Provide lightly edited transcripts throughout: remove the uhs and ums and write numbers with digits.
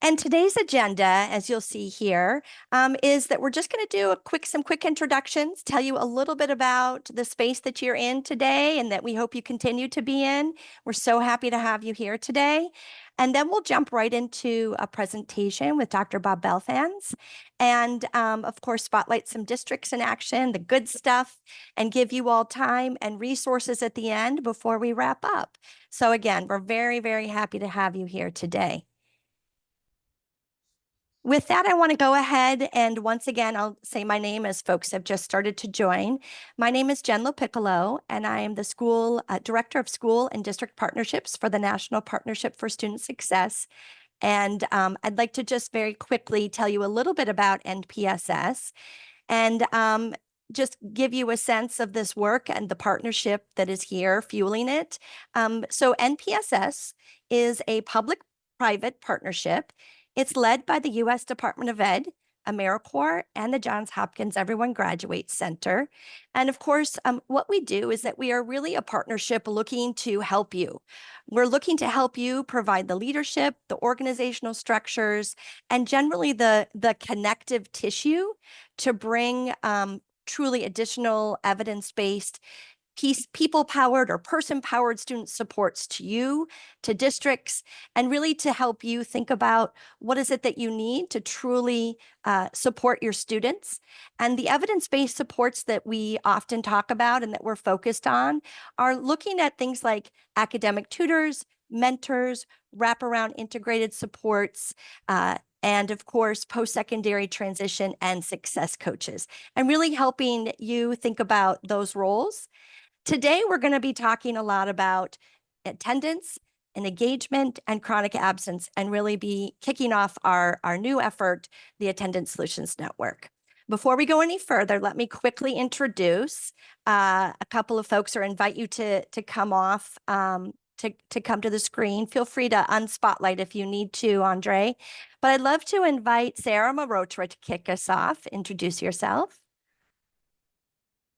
And today's agenda, as you'll see here, is that we're just going to do some quick introductions, tell you a little bit about the space that you're in today and that we hope you continue to be in. We're so happy to have you here today. And then we'll jump right into a presentation with Dr. Bob Balfanz and, of course, spotlight some districts in action, the good stuff, and give you all time and resources at the end before we wrap up. So again, we're very, very happy to have you here today. With that, I want to go ahead and once again, I'll say my name as folks have just started to join. My name is Jen LoPiccolo, and I am the Director of School and District Partnerships for the National Partnership for Student Success. And I'd like to just very quickly tell you a little bit about NPSS and just give you a sense of this work and the partnership that is here fueling it. So NPSS is a public-private partnership. It's led by the U.S. Department of Ed, AmeriCorps, and the Johns Hopkins Everyone Graduates Center. And of course, what we do is that we are really a partnership looking to help you. We're looking to help you provide the leadership, the organizational structures, and generally the connective tissue to bring truly additional evidence-based people-powered or person-powered student supports to you, to districts, and really to help you think about what is it that you need to truly support your students. And the evidence-based supports that we often talk about and that we're focused on are looking at things like academic tutors, mentors, wraparound integrated supports, and of course, post-secondary transition and success coaches, and really helping you think about those roles. Today, we're going to be talking a lot about attendance and engagement and chronic absence, and really be kicking off our new effort, the Attendance Solutions Network. Before we go any further, let me quickly introduce a couple of folks or invite you to come off, to come to the screen. Feel free to unspotlight if you need to, Andre. But I'd love to invite Sarah Marotra to kick us off. Introduce yourself.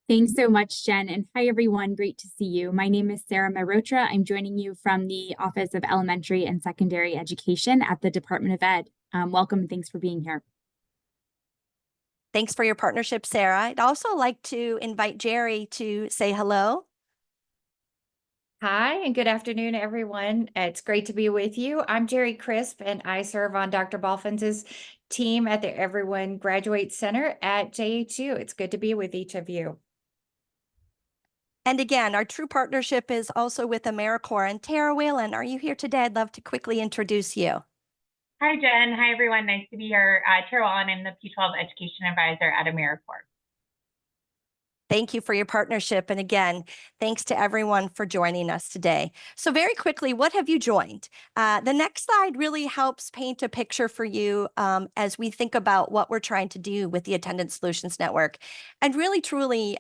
Thanks so much, Jen. And hi, everyone. Great to see you. My name is Sarah Marotra. I'm joining you from the Office of Elementary and Secondary Education at the Department of Ed. Welcome and thanks for being here. Thanks for your partnership, Sarah. I'd also like to invite Jerry to say hello. Hi, and good afternoon, everyone. It's great to be with you. I'm Jerry Crisp, and I serve on Dr. Balfanz's team at the Everyone Graduate Center at JHU. It's good to be with each of you. And again, our true partnership is also with AmeriCorps. And Tara Whalen, are you here today? I'd love to quickly introduce you. Hi, Jen. Hi, everyone. Nice to be here. Tara Whalen, I'm the P-12 Education Advisor at AmeriCorps. Thank you for your partnership. And again, thanks to everyone for joining us today. So very quickly, what have you joined? The next slide really helps paint a picture for you as we think about what we're trying to do with the Attendance Solutions Network. And really, truly,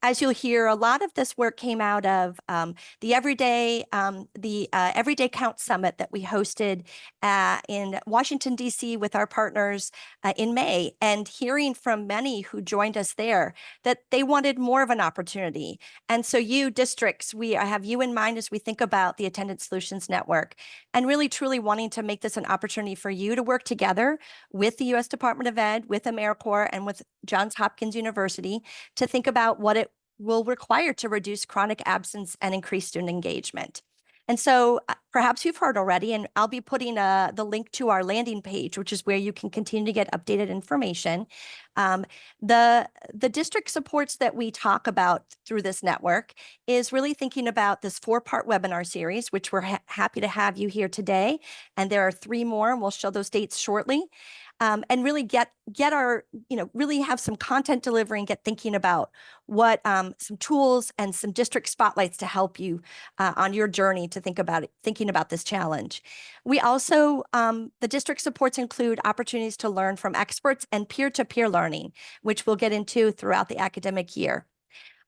as you'll hear, a lot of this work came out of the Everyday Count Summit that we hosted in Washington, D.C. with our partners in May, and hearing from many who joined us there that they wanted more of an opportunity. And so you districts, I have you in mind as we think about the Attendance Solutions Network, and really truly wanting to make this an opportunity for you to work together with the U.S. Department of Ed, with AmeriCorps, and with Johns Hopkins University to think about what it will require to reduce chronic absence and increase student engagement. And so perhaps you've heard already, and I'll be putting the link to our landing page, which is where you can continue to get updated information. The district supports that we talk about through this network is really thinking about this 4-part webinar series, which we're happy to have you here today. And there are 3 more, and we'll show those dates shortly. And really get our, really have some content delivery and get thinking about what some tools and some district spotlights to help you on your journey to thinking about this challenge. We also, the district supports include opportunities to learn from experts and peer-to-peer learning, which we'll get into throughout the academic year.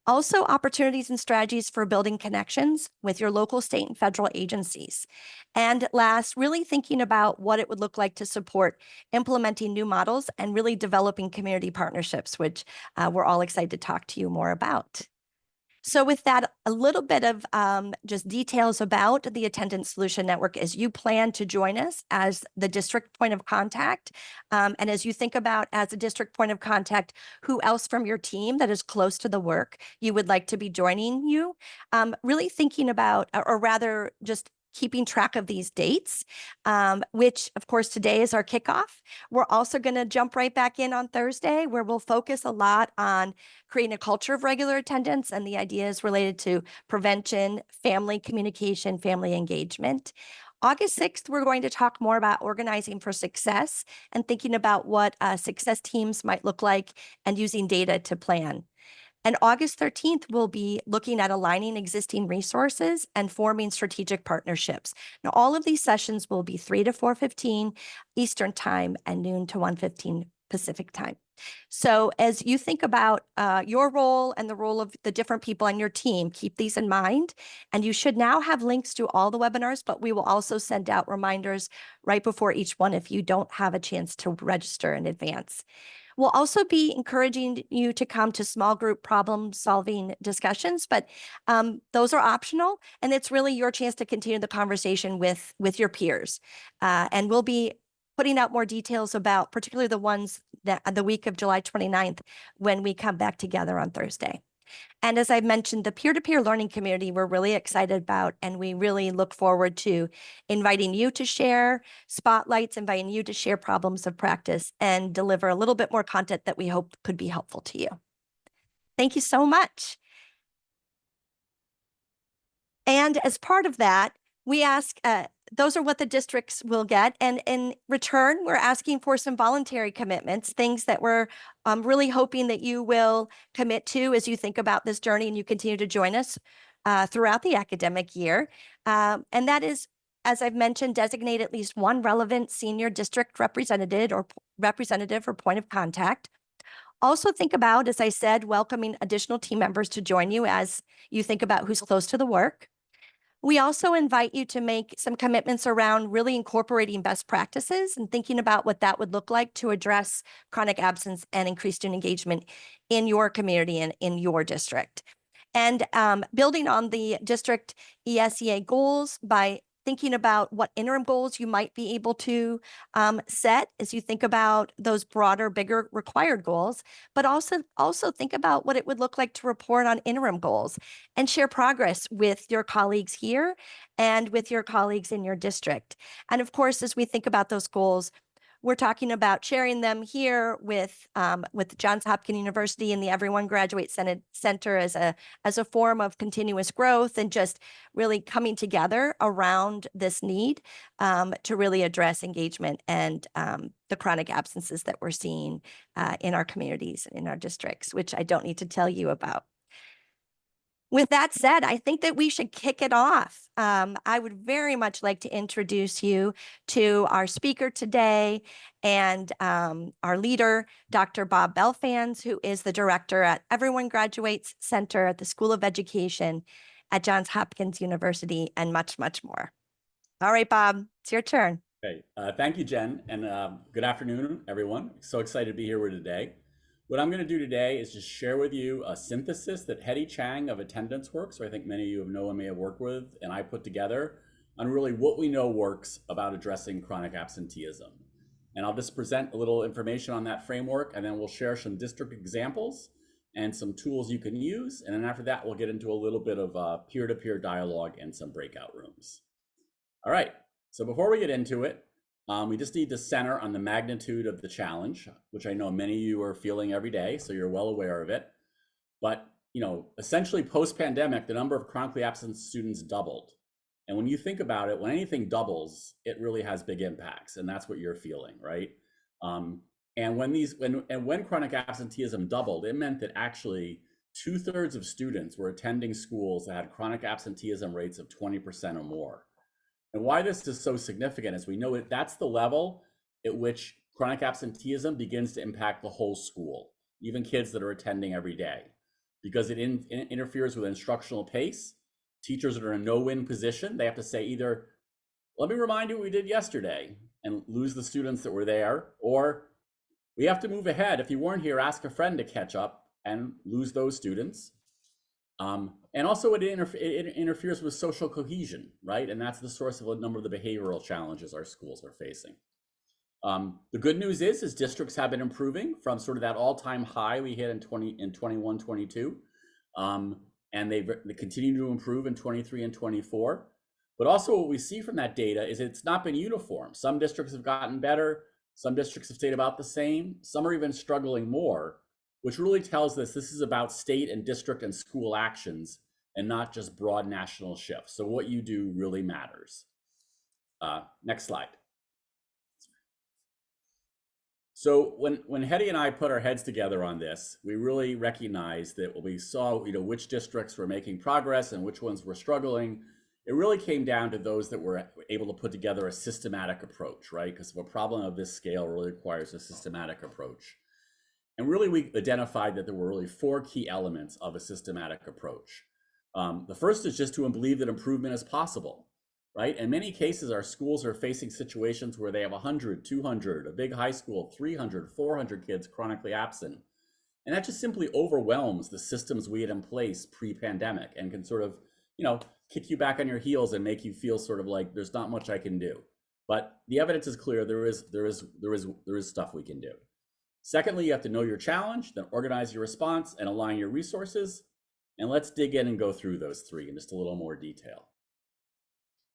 Also, opportunities and strategies for building connections with your local, state, and federal agencies. And last, really thinking about what it would look like to support implementing new models and really developing community partnerships, which we're all excited to talk to you more about. So with that, a little bit of just details about the Attendance Solution Network as you plan to join us as the district point of contact. And as you think about as a district point of contact, who else from your team that is close to the work you would like to be joining you, really thinking about, or rather just keeping track of these dates, which of course today is our kickoff. We're also going to jump right back in on Thursday, where we'll focus a lot on creating a culture of regular attendance and the ideas related to prevention, family communication, family engagement. August 6th, we're going to talk more about organizing for success and thinking about what success teams might look like and using data to plan. And August 13th, we'll be looking at aligning existing resources and forming strategic partnerships. Now, all of these sessions will be 3 to 4:15 Eastern Time and noon to 1:15 Pacific Time. So as you think about your role and the role of the different people on your team, keep these in mind. And you should now have links to all the webinars, but we will also send out reminders right before each one if you don't have a chance to register in advance. We'll also be encouraging you to come to small group problem-solving discussions, but those are optional, and it's really your chance to continue the conversation with your peers. And we'll be putting out more details about particularly the ones that the week of July 29th when we come back together on Thursday. And as I mentioned, the peer-to-peer learning community we're really excited about, and we really look forward to inviting you to share spotlights, inviting you to share problems of practice, and deliver a little bit more content that we hope could be helpful to you. Thank you so much. And as part of that, we ask, those are what the districts will get. And in return, we're asking for some voluntary commitments, things that we're really hoping that you will commit to as you think about this journey and you continue to join us throughout the academic year. And that is, as I've mentioned, designate at least one relevant senior district representative or point of contact. Also think about, as I said, welcoming additional team members to join you as you think about who's close to the work. We also invite you to make some commitments around really incorporating best practices and thinking about what that would look like to address chronic absence and increased student engagement in your community and in your district. And building on the district ESEA goals by thinking about what interim goals you might be able to set as you think about those broader, bigger required goals, but also think about what it would look like to report on interim goals and share progress with your colleagues here and with your colleagues in your district. And of course, as we think about those goals, we're talking about sharing them here with Johns Hopkins University and the Everyone Graduate Center as a form of continuous growth and just really coming together around this need to really address engagement and the chronic absences that we're seeing in our communities and in our districts, which I don't need to tell you about. With that said, I think that we should kick it off. I would very much like to introduce you to our speaker today and our leader, Dr. Bob Balfanz, who is the director at Everyone Graduates Center at the School of Education at Johns Hopkins University, and much, much more. All right, Bob, it's your turn. Okay, thank you, Jen, and good afternoon, everyone. So excited to be here with you today. What I'm going to do today is just share with you a synthesis that Hetty Chang of Attendance Works, who I think many of you know and may have worked with, and I put together on really what we know works about addressing chronic absenteeism. And I'll just present a little information on that framework, and then we'll share some district examples and some tools you can use. And then after that, we'll get into a little bit of peer-to-peer dialogue and some breakout rooms. All right, so before we get into it, we just need to center on the magnitude of the challenge, which I know many of you are feeling every day, so you're well aware of it. But, essentially post-pandemic, the number of chronically absent students doubled. And when you think about it, when anything doubles, it really has big impacts, and that's what you're feeling, right? And when chronic absenteeism doubled, it meant that actually 2/3 of students were attending schools that had chronic absenteeism rates of 20% or more. And why this is so significant is we know that's the level at which chronic absenteeism begins to impact the whole school, even kids that are attending every day, because it interferes with instructional pace. Teachers that are in a no-win position, they have to say either, let me remind you what we did yesterday, and lose the students that were there, or we have to move ahead. If you weren't here, ask a friend to catch up and lose those students. And also it interferes with social cohesion, right? And that's the source of a number of the behavioral challenges our schools are facing. The good news is districts have been improving from sort of that all-time high we hit in 21, 22. And they continue to improve in 23 and 24. But also what we see from that data is it's not been uniform. Some districts have gotten better. Some districts have stayed about the same. Some are even struggling more, which really tells us this is about state and district and school actions and not just broad national shifts. So what you do really matters. Next slide. So when Hetty and I put our heads together on this, we really recognized that when we saw, which districts were making progress and which ones were struggling, it really came down to those that were able to put together a systematic approach, right? Because a problem of this scale really requires a systematic approach. And really, we identified that there were really 4 key elements of a systematic approach. The first is just to believe that improvement is possible, right? In many cases, our schools are facing situations where they have 100, 200, a big high school, 300, 400 kids chronically absent. And that just simply overwhelms the systems we had in place pre-pandemic and can sort of, kick you back on your heels and make you feel sort of like there's not much I can do. But the evidence is clear. There is stuff we can do. Secondly, you have to know your challenge, then organize your response and align your resources. And let's dig in and go through those 3 in just a little more detail.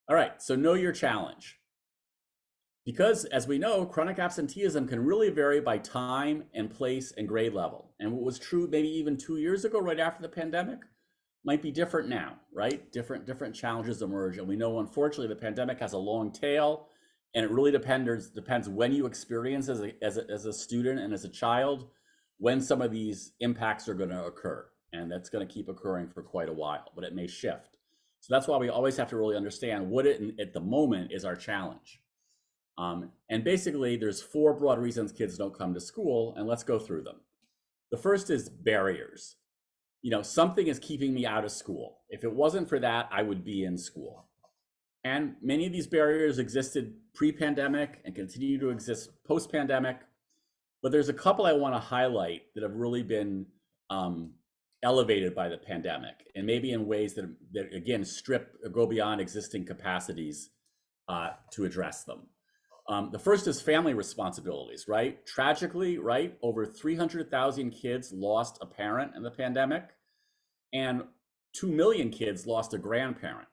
All right, so know your challenge. Because as we know, chronic absenteeism can really vary by time and place and grade level. And what was true maybe even 2 years ago, right after the pandemic, might be different now, right? Different challenges emerge. And we know, unfortunately, the pandemic has a long tail, and it really depends when you experience as a student and as a child, when some of these impacts are going to occur. And that's going to keep occurring for quite a while, but it may shift. So that's why we always have to really understand what at the moment is our challenge. And basically, there's 4 broad reasons kids don't come to school, and let's go through them. The first is barriers. Something is keeping me out of school. If it wasn't for that, I would be in school. And many of these barriers existed pre-pandemic and continue to exist post-pandemic. But there's a couple I want to highlight that have really been elevated by the pandemic, and maybe in ways that again, go beyond existing capacities to address them. The first is family responsibilities, right? Tragically, right, over 300,000 kids lost a parent in the pandemic, and 2 million kids lost a grandparent.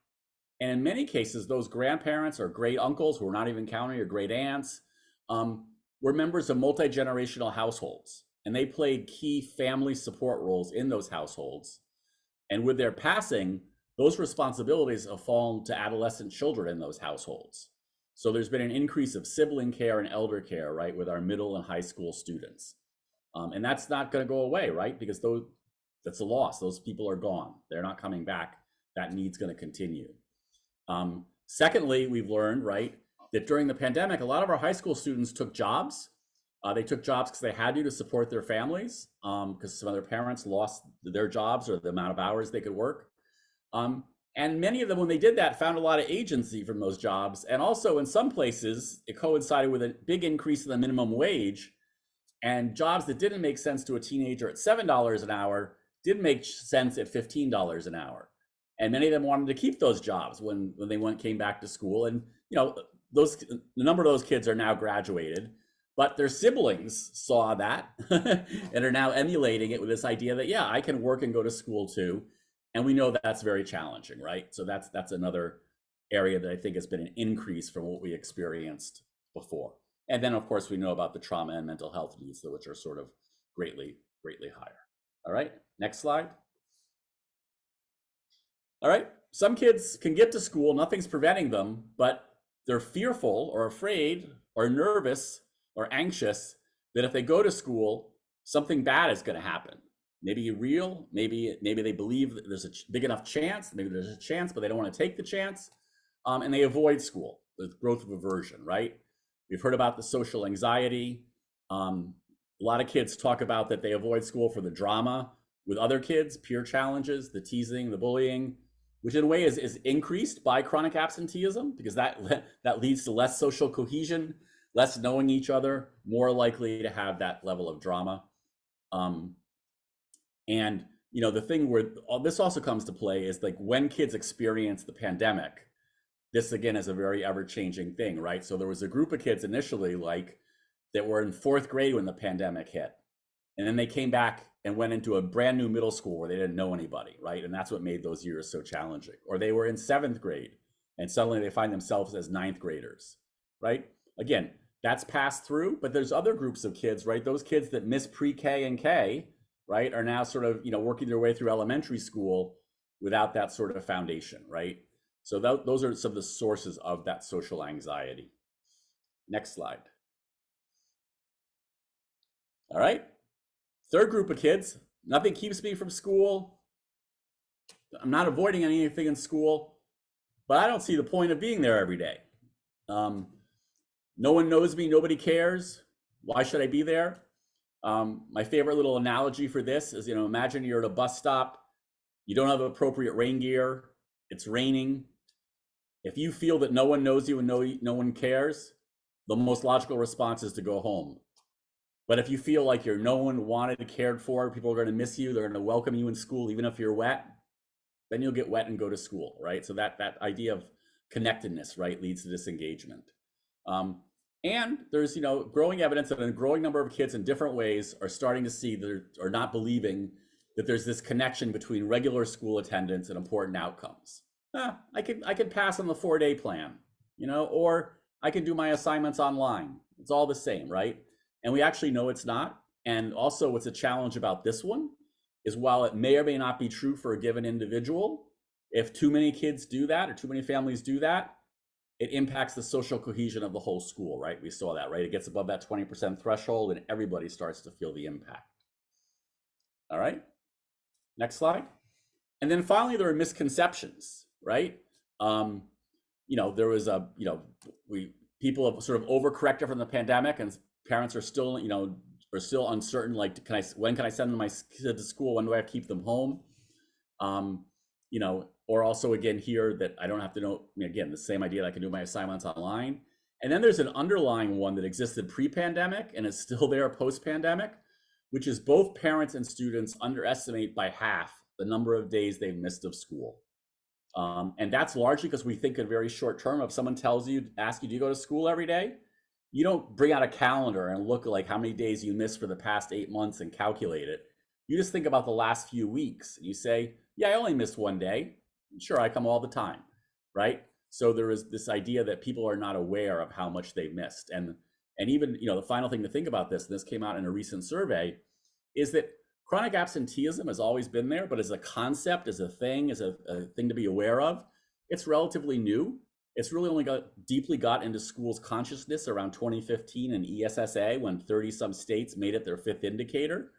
And in many cases, those grandparents or great uncles, who we're not even counting, or great aunts, were members of multi-generational households, and they played key family support roles in those households. And with their passing, those responsibilities have fallen to adolescent children in those households. So there's been an increase of sibling care and elder care, right, with our middle and high school students. And that's not going to go away, right? Because that's a loss. Those people are gone. They're not coming back. That need's going to continue. Secondly, we've learned, right, that during the pandemic, a lot of our high school students took jobs. They took jobs because they had to support their families, because some of their parents lost their jobs or the amount of hours they could work. And many of them, when they did that, found a lot of agency from those jobs. And also in some places, it coincided with a big increase in the minimum wage, and jobs that didn't make sense to a teenager at $7 an hour did make sense at $15 an hour. And many of them wanted to keep those jobs when they came back to school. And the number of those kids are now graduated, but their siblings saw that and are now emulating it with this idea that, yeah, I can work and go to school too. And we know that that's very challenging, right? So that's another area that I think has been an increase from what we experienced before. And then, of course, we know about the trauma and mental health needs, which are sort of greatly higher. All right, next slide. All right, some kids can get to school, nothing's preventing them, but they're fearful or afraid or nervous or anxious that if they go to school, something bad is going to happen. Maybe real, maybe they believe that there's a big enough chance, maybe there's a chance, but they don't want to take the chance, and they avoid school, the growth of aversion, right? We've heard about the social anxiety. A lot of kids talk about that they avoid school for the drama with other kids, peer challenges, the teasing, the bullying, which in a way is increased by chronic absenteeism, because that leads to less social cohesion, less knowing each other, more likely to have that level of drama. And the thing where this also comes to play is like when kids experience the pandemic, this again is a very ever-changing thing, right? So there was a group of kids initially like that were in 4th grade when the pandemic hit. And then they came back and went into a brand new middle school where they didn't know anybody, right? And that's what made those years so challenging. Or they were in 7th grade and suddenly they find themselves as 9th graders, right? Again, that's passed through, but there's other groups of kids, right? Those kids that miss pre-K and K, right, are now sort of, working their way through elementary school without that sort of foundation, right? So those are some of the sources of that social anxiety. Next slide. All right. 3rd group of kids, nothing keeps me from school. I'm not avoiding anything in school, but I don't see the point of being there every day. No one knows me, nobody cares. Why should I be there? My favorite little analogy for this is, imagine you're at a bus stop, you don't have appropriate rain gear, it's raining. If you feel that no one knows you and no one cares, the most logical response is to go home. But if you feel like you're no one wanted, cared for, people are going to miss you, they're going to welcome you in school, even if you're wet, then you'll get wet and go to school, right? So that idea of connectedness, right, leads to disengagement. And there's, growing evidence that a growing number of kids in different ways are starting to see or not believing that there's this connection between regular school attendance and important outcomes. I could pass on the 4-day plan, or I can do my assignments online. It's all the same, right? And we actually know it's not. And also what's a challenge about this one is while it may or may not be true for a given individual, if too many kids do that or too many families do that, it impacts the social cohesion of the whole school, right? We saw that, right? It gets above that 20% threshold and everybody starts to feel the impact. All right, next slide. And then finally, there are misconceptions, right? There was people have sort of overcorrected from the pandemic and parents are still, still uncertain, like, when can I send my kids to school? When do I have to keep them home? Or also again here that I don't have to know, again, the same idea that I can do my assignments online. And then there's an underlying one that existed pre-pandemic and is still there post-pandemic, which is both parents and students underestimate by half the number of days they've missed of school. And that's largely because we think in very short term. If someone asks you, do you go to school every day? You don't bring out a calendar and look like how many days you missed for the past 8 months and calculate it. You just think about the last few weeks. You say, yeah, I only missed 1 day. Sure, I come all the time, right? So there is this idea that people are not aware of how much they missed. And even, the final thing to think about this, and this came out in a recent survey, is that chronic absenteeism has always been there, but as a concept, as a thing to be aware of, it's relatively new. It's really only deeply got into schools' consciousness around 2015 and ESSA when 30-some states made it their 5th indicator.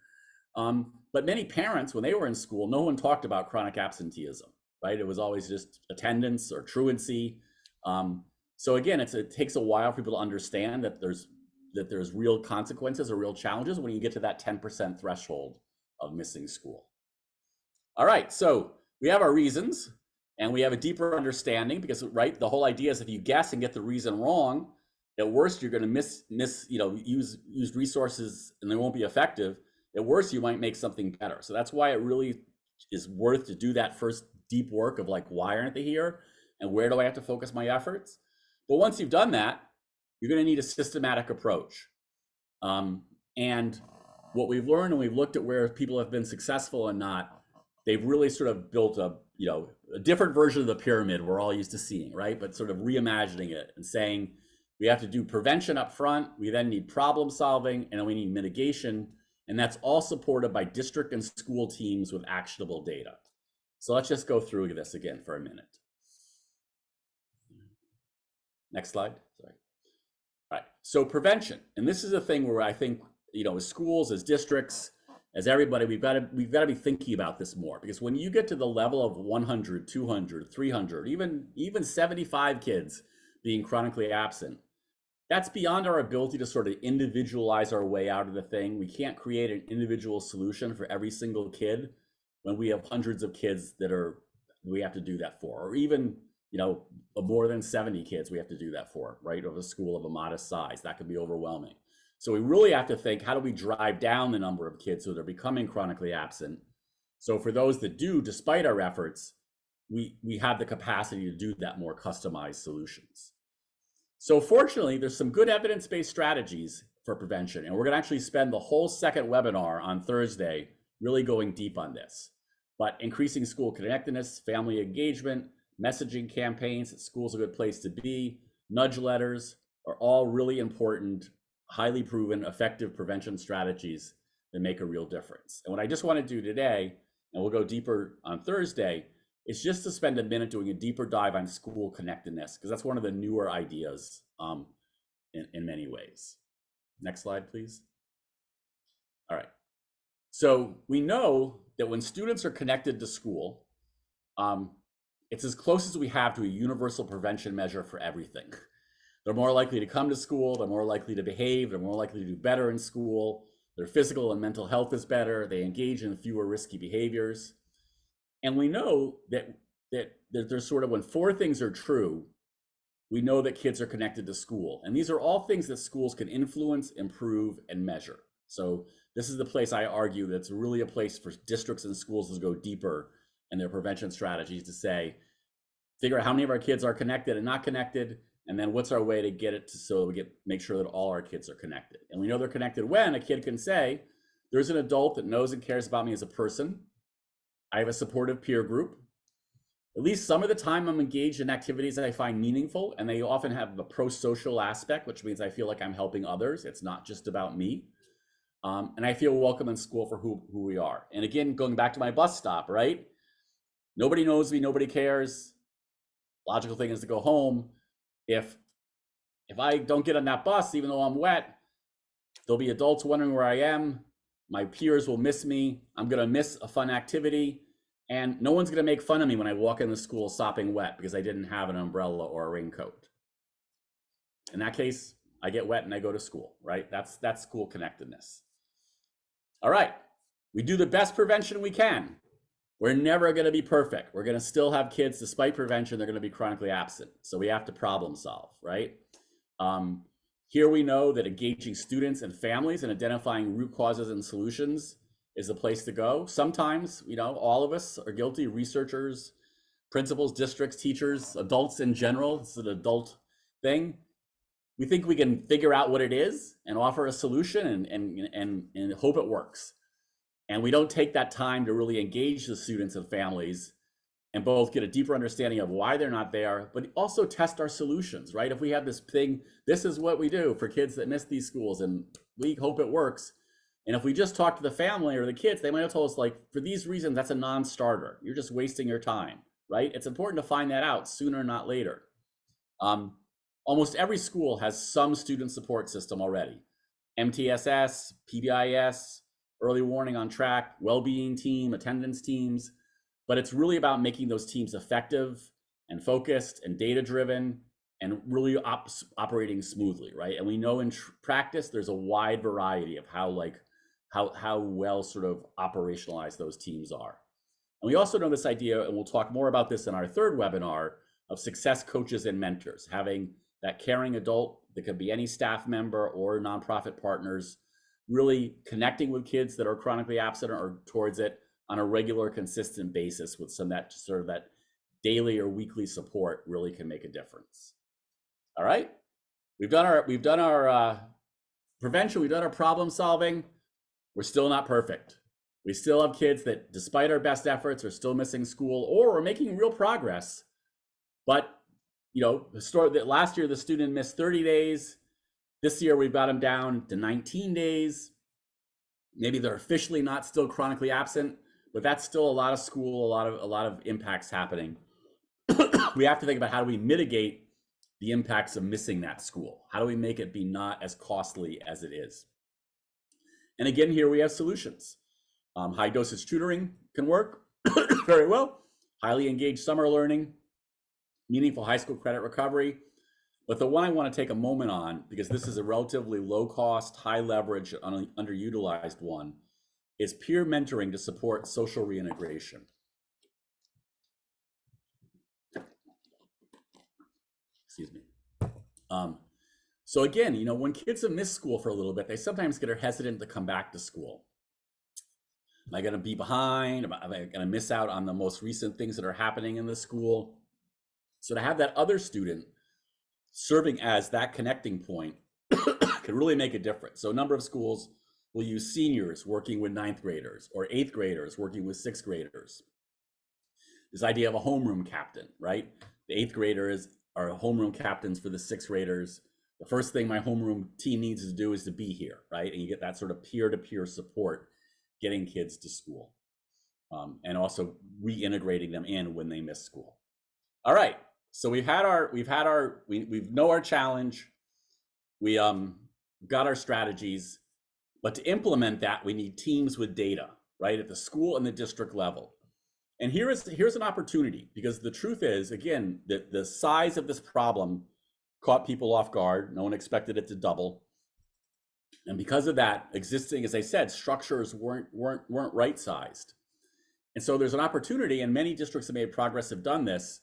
But many parents, when they were in school, no one talked about chronic absenteeism, right? It was always just attendance or truancy. So again, it takes a while for people to understand that there's real consequences or real challenges when you get to that 10% threshold of missing school. All right, so we have our reasons and we have a deeper understanding because, right, the whole idea is if you guess and get the reason wrong, at worst, you're going to use resources and they won't be effective. At worst, you might make something better. So that's why it really is worth to do that first deep work of like, why aren't they here? And where do I have to focus my efforts? But once you've done that, you're going to need a systematic approach. And what we've learned, and we've looked at where people have been successful and not, they've really sort of built a different version of the pyramid we're all used to seeing, right? But sort of reimagining it and saying, we have to do prevention up front, we then need problem solving, and then we need mitigation. And that's all supported by district and school teams with actionable data. So let's just go through this again for a minute. Next slide. Sorry. All right. So prevention, and this is a thing where I think, as schools, as districts, as everybody, we've got to be thinking about this more, because when you get to the level of 100, 200, 300, even 75 kids being chronically absent, that's beyond our ability to sort of individualize our way out of the thing. We can't create an individual solution for every single kid when we have hundreds of kids we have to do that for, or even, more than 70 kids we have to do that for, right? Of a school of a modest size, that could be overwhelming. So we really have to think, how do we drive down the number of kids who are becoming chronically absent So for those that do, despite our efforts, we have the capacity to do that more customized solutions. So fortunately, there's some good evidence-based strategies for prevention, and we're going to actually spend the whole second webinar on Thursday really going deep on this. But increasing school connectedness, family engagement, messaging campaigns that school's a good place to be, nudge letters are all really important, highly proven, effective prevention strategies that make a real difference. And what I just want to do today, and we'll go deeper on Thursday, is just to spend a minute doing a deeper dive on school connectedness, because that's one of the newer ideas in many ways. Next slide, please. All right. So we know that when students are connected to school, it's as close as we have to a universal prevention measure for everything. They're more likely to come to school, they're more likely to behave, they're more likely to do better in school, their physical and mental health is better, they engage in fewer risky behaviors. And we know that there's sort of, when four things are true, we know that kids are connected to school. And these are all things that schools can influence, improve, and measure. So this is the place I argue that's really a place for districts and schools to go deeper in their prevention strategies, to say, figure out how many of our kids are connected and not connected, and then what's our way to get it to, so that we make sure that all our kids are connected. And we know they're connected when a kid can say, there's an adult that knows and cares about me as a person. I have a supportive peer group. At least some of the time I'm engaged in activities that I find meaningful, and they often have a pro-social aspect, which means I feel like I'm helping others. It's not just about me. And I feel welcome in school for who we are. And again, going back to my bus stop, right? Nobody knows me, nobody cares. Logical thing is to go home. If I don't get on that bus, even though I'm wet, there'll be adults wondering where I am. My peers will miss me. I'm gonna miss a fun activity. And no one's gonna make fun of me when I walk into school sopping wet because I didn't have an umbrella or a raincoat. In that case, I get wet and I go to school, right? That's school connectedness. All right, we do the best prevention we can. We're never gonna be perfect. We're gonna still have kids, despite prevention, they're gonna be chronically absent. So we have to problem solve, right? Here we know that engaging students and families and identifying root causes and solutions is the place to go. Sometimes, all of us are guilty, researchers, principals, districts, teachers, adults in general. It's an adult thing. We think we can figure out what it is and offer a solution and hope it works. And we don't take that time to really engage the students and families and both get a deeper understanding of why they're not there, but also test our solutions, right? If we have this thing, this is what we do for kids that miss these schools and we hope it works. And if we just talk to the family or the kids, they might have told us, like, for these reasons, that's a non-starter. You're just wasting your time, right? It's important to find that out sooner, not later. Almost every school has some student support system already. MTSS, PBIS, early warning on track, well-being team, attendance teams. But it's really about making those teams effective and focused and data-driven and really operating smoothly, right? And we know in practice, there's a wide variety of how well sort of operationalized those teams are. And we also know this idea, and we'll talk more about this in our third webinar, of success coaches and mentors, having that caring adult that could be any staff member or nonprofit partners, really connecting with kids that are chronically absent or towards it on a regular, consistent basis with some that sort of that daily or weekly support really can make a difference. All right, we've done our prevention, we've done our problem solving. We're still not perfect. We still have kids that, despite our best efforts, are still missing school, or we're making real progress. But last year the student missed 30 days. This year we've got them down to 19 days. Maybe they're officially not still chronically absent, but that's still a lot of school, a lot of impacts happening. We have to think about, how do we mitigate the impacts of missing that school? How do we make it be not as costly as it is? And again, here we have solutions. High dosage tutoring can work very well. Highly engaged summer learning, meaningful high school credit recovery. But the one I want to take a moment on, because this is a relatively low cost, high leverage, underutilized one, is peer mentoring to support social reintegration. Excuse me. So again, when kids have missed school for a little bit, they sometimes get hesitant to come back to school. Am I going to be behind? Am I going to miss out on the most recent things that are happening in the school? So to have that other student serving as that connecting point could really make a difference. So a number of schools will use seniors working with 9th graders or 8th graders working with 6th graders. This idea of a homeroom captain, right? The 8th graders are homeroom captains for the 6th graders. The first thing my homeroom team needs to do is to be here, right? And you get that sort of peer-to-peer support getting kids to school, and also reintegrating them in when they miss school. All right, so we know our challenge. We got our strategies, but to implement that, we need teams with data, right, at the school and the district level. And here's an opportunity, because the truth is, again, that the size of this problem caught people off guard. No one expected it to double. And because of that, existing, as I said, structures weren't right-sized. And so there's an opportunity, and many districts that made progress have done this,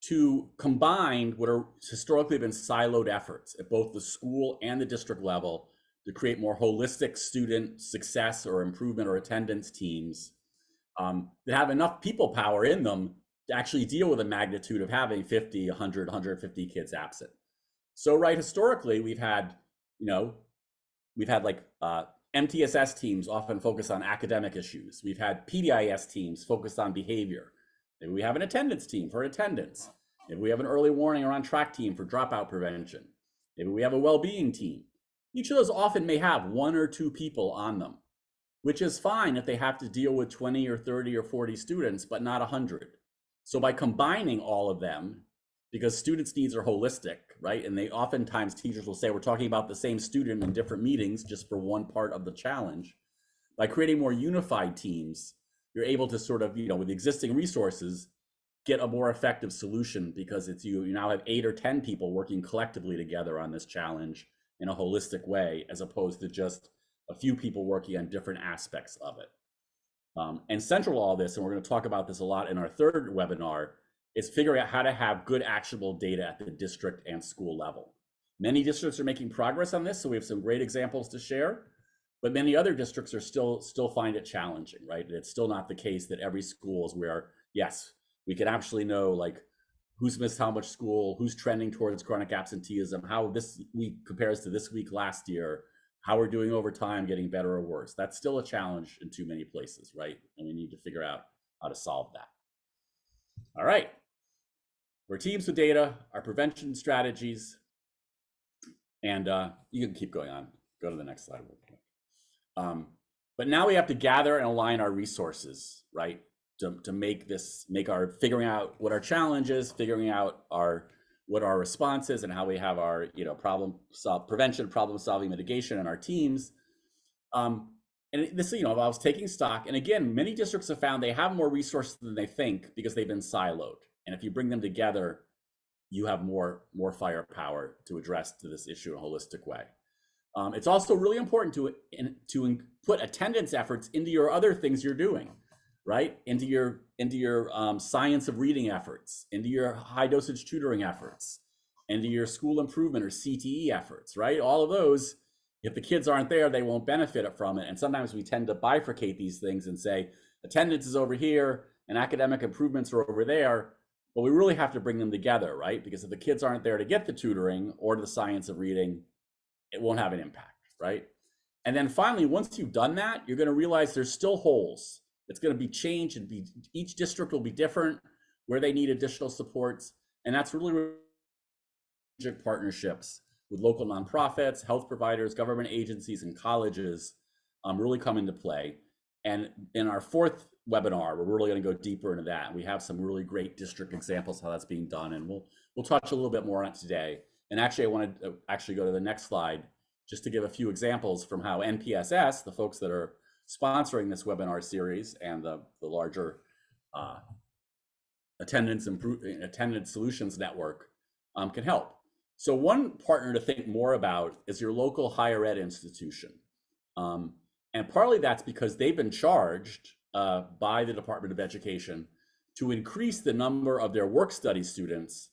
to combine what are historically been siloed efforts at both the school and the district level to create more holistic student success or improvement or attendance teams that have enough people power in them to actually deal with the magnitude of having 50, 100, 150 kids absent. So right, historically, we've had like MTSS teams often focus on academic issues. We've had PBIS teams focused on behavior. Maybe we have an attendance team for attendance. Maybe we have an early warning or on-track team for dropout prevention. Maybe we have a well-being team. Each of those often may have 1 or 2 people on them, which is fine if they have to deal with 20 or 30 or 40 students, but not 100. So by combining all of them, because students' needs are holistic, right? And they oftentimes, teachers will say, we're talking about the same student in different meetings just for one part of the challenge. By creating more unified teams, you're able to sort of, with existing resources, get a more effective solution, because it's you now have 8 or 10 people working collectively together on this challenge in a holistic way, as opposed to just a few people working on different aspects of it. And central to all this, and we're going to talk about this a lot in our third webinar, is figuring out how to have good actionable data at the district and school level. Many districts are making progress on this, so we have some great examples to share, but many other districts are still find it challenging, right? It's still not the case that every school is where, yes, we can actually know like who's missed how much school, who's trending towards chronic absenteeism, how this week compares to this week last year, how we're doing over time, getting better or worse. That's still a challenge in too many places, right? And we need to figure out how to solve that. All right. We're teams with data, our prevention strategies, and you can keep going on. Go to the next slide. But now we have to gather and align our resources, right? To make our figuring out what our challenge is, figuring out what our response is, and how we have our prevention, problem solving, mitigation, and our teams. And this involves taking stock. And again, many districts have found they have more resources than they think because they've been siloed. And if you bring them together, you have more firepower to address this issue in a holistic way. It's also really important to put attendance efforts into your other things you're doing, right? Into your science of reading efforts, into your high dosage tutoring efforts, into your school improvement or CTE efforts, right? All of those, if the kids aren't there, they won't benefit from it. And sometimes we tend to bifurcate these things and say, attendance is over here and academic improvements are over there. But we really have to bring them together, right? Because if the kids aren't there to get the tutoring or the science of reading, it won't have an impact, right? And then finally, once you've done that, you're going to realize there's still holes. It's going to be changed, and each district will be different where they need additional supports. And that's really partnerships with local nonprofits, health providers, government agencies, and colleges really come into play. And in our fourth webinar, we're really going to go deeper into that. We have some really great district examples how that's being done, and we'll touch a little bit more on it today. And actually, I wanted to go to the next slide just to give a few examples from how NPSS, the folks that are sponsoring this webinar series, and the larger attendance solutions network can help. So one partner to think more about is your local higher ed institution. And partly that's because they've been charged by the Department of Education to increase the number of their work study students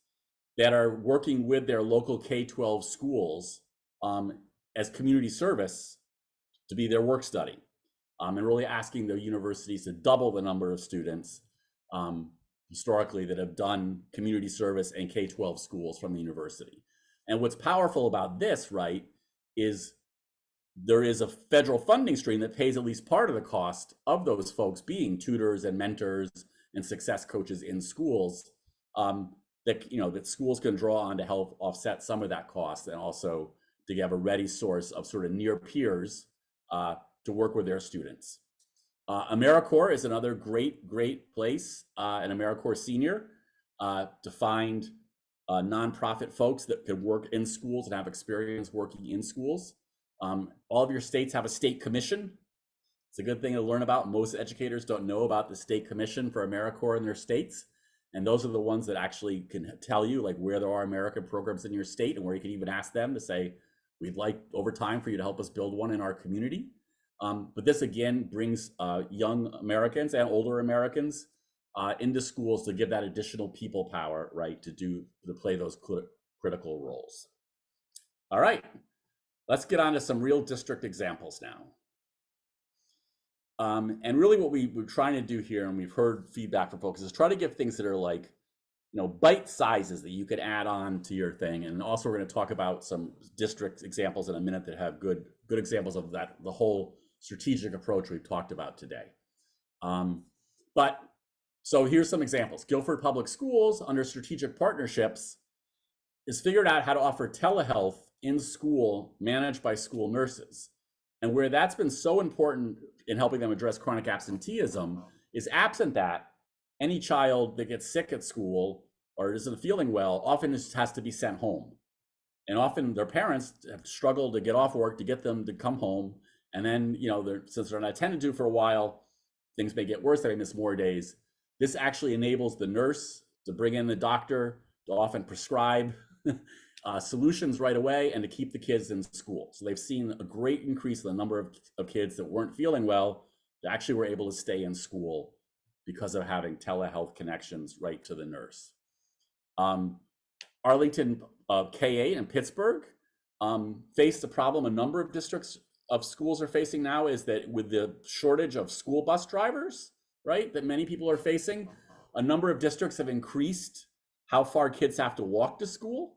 that are working with their local K-12 schools as community service to be their work study. and really asking the universities to double the number of students historically that have done community service and K-12 schools from the university. And what's powerful about this, right, is there is a federal funding stream that pays at least part of the cost of those folks being tutors and mentors and success coaches in schools, that schools can draw on to help offset some of that cost, and also to have a ready source of sort of near peers to work with their students. AmeriCorps is another great place, an AmeriCorps Senior, to find nonprofit folks that could work in schools and have experience working in schools. All of your states have a state commission. It's a good thing to learn about. Most educators don't know about the state commission for AmeriCorps in their states. And those are the ones that actually can tell you like where there are American programs in your state, and where you can even ask them to say, we'd like over time for you to help us build one in our community. But this again brings young Americans and older Americans into schools to give that additional people power, right, to play those critical roles. All right. Let's get on to some real district examples now. And really what we're trying to do here, and we've heard feedback from folks, is try to give things that are like, bite sizes that you could add on to your thing. And also we're going to talk about some district examples in a minute that have good examples of that, the whole strategic approach we've talked about today. So here's some examples. Guilford Public Schools, under strategic partnerships, has figured out how to offer telehealth in school managed by school nurses. And where that's been so important in helping them address chronic absenteeism is, absent that, any child that gets sick at school or isn't feeling well often just has to be sent home. And often their parents have struggled to get off work to get them to come home. And then, since they're not attended to for a while, things may get worse, they may miss more days. This actually enables the nurse to bring in the doctor to often prescribe solutions right away and to keep the kids in school. So they've seen a great increase in the number of kids that weren't feeling well that actually were able to stay in school because of having telehealth connections right to the nurse. Arlington K-8 in Pittsburgh faced a problem a number of districts of schools are facing now, is that with the shortage of school bus drivers, right, that many people are facing, a number of districts have increased how far kids have to walk to school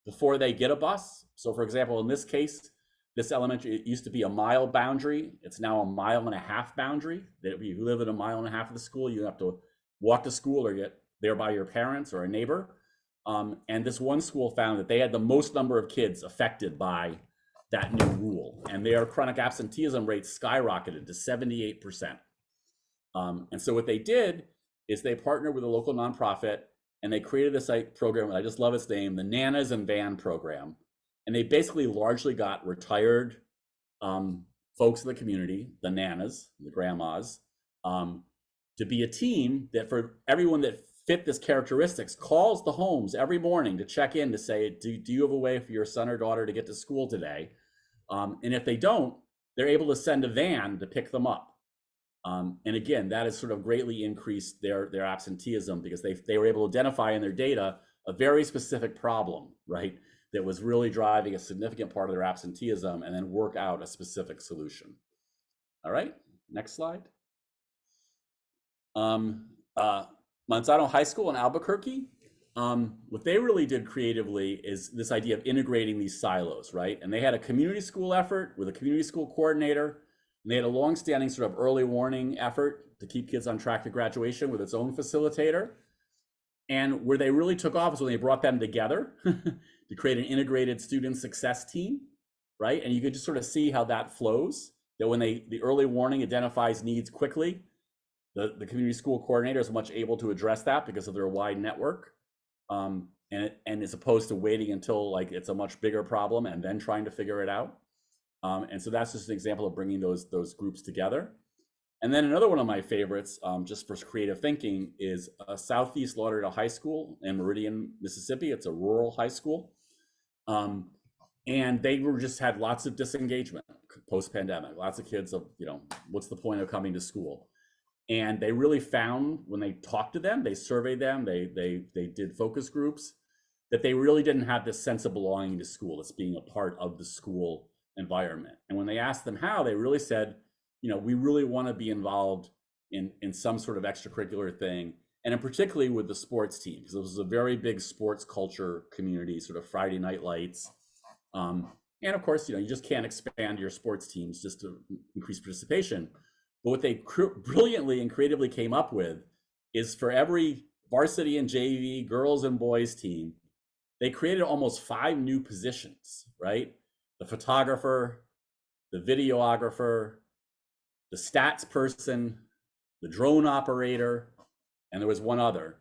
before they get a bus. So for example, in this case, this elementary, it used to be a mile boundary. It's now a 1.5 mile boundary. That if you live in 1.5 miles of the school, you have to walk to school or get there by your parents or a neighbor. And this one school found that they had the most number of kids affected by that new rule. And their chronic absenteeism rate skyrocketed to 78%. And so what they did is they partnered with a local nonprofit, and they created this program, and I just love its name, the Nanas and Van program. And they basically largely got retired folks in the community, the nanas, the grandmas, to be a team that, for everyone that fit this characteristics, calls the homes every morning to check in to say, do you have a way for your son or daughter to get to school today? And if they don't, they're able to send a van to pick them up. And again, that has sort of greatly increased their absenteeism, because they were able to identify in their data a very specific problem, right, that was really driving a significant part of their absenteeism, and then work out a specific solution. All right, next slide. Manzano High School in Albuquerque, what they really did creatively is this idea of integrating these silos, right? And they had a community school effort with a community school coordinator. And they had a long-standing sort of early warning effort to keep kids on track to graduation with its own facilitator. And where they really took off is when they brought them together to create an integrated student success team, right? And you could just sort of see how that flows, that when the early warning identifies needs quickly, the community school coordinator is much able to address that because of their wide network. And as opposed to waiting until like it's a much bigger problem and then trying to figure it out. And so that's just an example of bringing those groups together. And then another one of my favorites, just for creative thinking, is Southeast Lauderdale High School in Meridian, Mississippi. It's a rural high school. And they just had lots of disengagement post-pandemic. Lots of kids of, what's the point of coming to school? And they really found, when they talked to them, they surveyed them, they did focus groups, that they really didn't have this sense of belonging to school, as being a part of the school environment. And when they asked them how, they really said we really want to be involved in some sort of extracurricular thing, and in particularly with the sports team, because it was a very big sports culture community, sort of Friday night lights. And of course, you just can't expand your sports teams just to increase participation. But what they brilliantly and creatively came up with is for every varsity and JV, girls and boys team, they created almost 5 new positions, right? The photographer, the videographer, the stats person, the drone operator, and there was one other.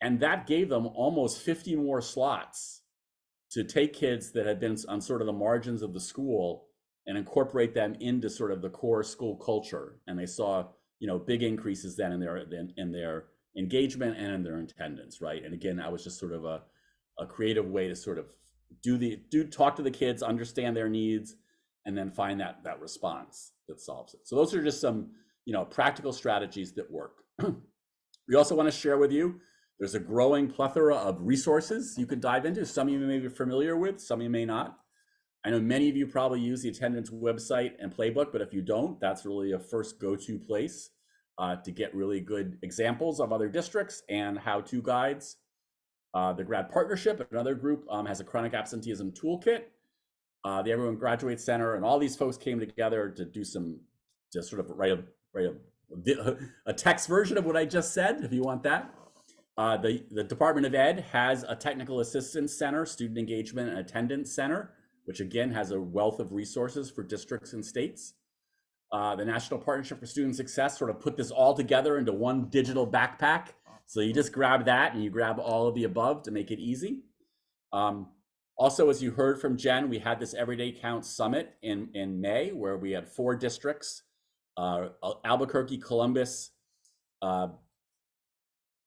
And that gave them almost 50 more slots to take kids that had been on sort of the margins of the school and incorporate them into sort of the core school culture. And they saw, big increases then in their engagement and in their attendance, right? And again, that was just sort of a creative way to sort of talk to the kids, understand their needs, and then find that response that solves it. So those are just some, practical strategies that work. We also want to share with you, there's a growing plethora of resources you could dive into. Some of you may be familiar with, some of you may not. I know many of you probably use the attendance website and playbook, but if you don't, that's really a first go-to place to get really good examples of other districts and how-to guides. The Grad Partnership, another group, has a chronic absenteeism toolkit. The Everyone Graduates Center, and all these folks came together to do just sort of write a text version of what I just said, if you want that. The Department of Ed has a Technical Assistance Center, Student Engagement and Attendance Center, which again has a wealth of resources for districts and states. The National Partnership for Student Success sort of put this all together into one digital backpack. So you just grab that and you grab all of the above to make it easy. Also, as you heard from Jen, we had this Everyday Counts Summit in May, where we had 4 districts, Albuquerque, Columbus,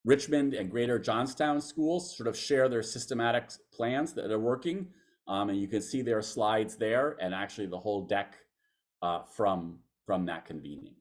Richmond, and Greater Johnstown schools sort of share their systematic plans that are working. And you can see their slides there, and actually the whole deck from that convening.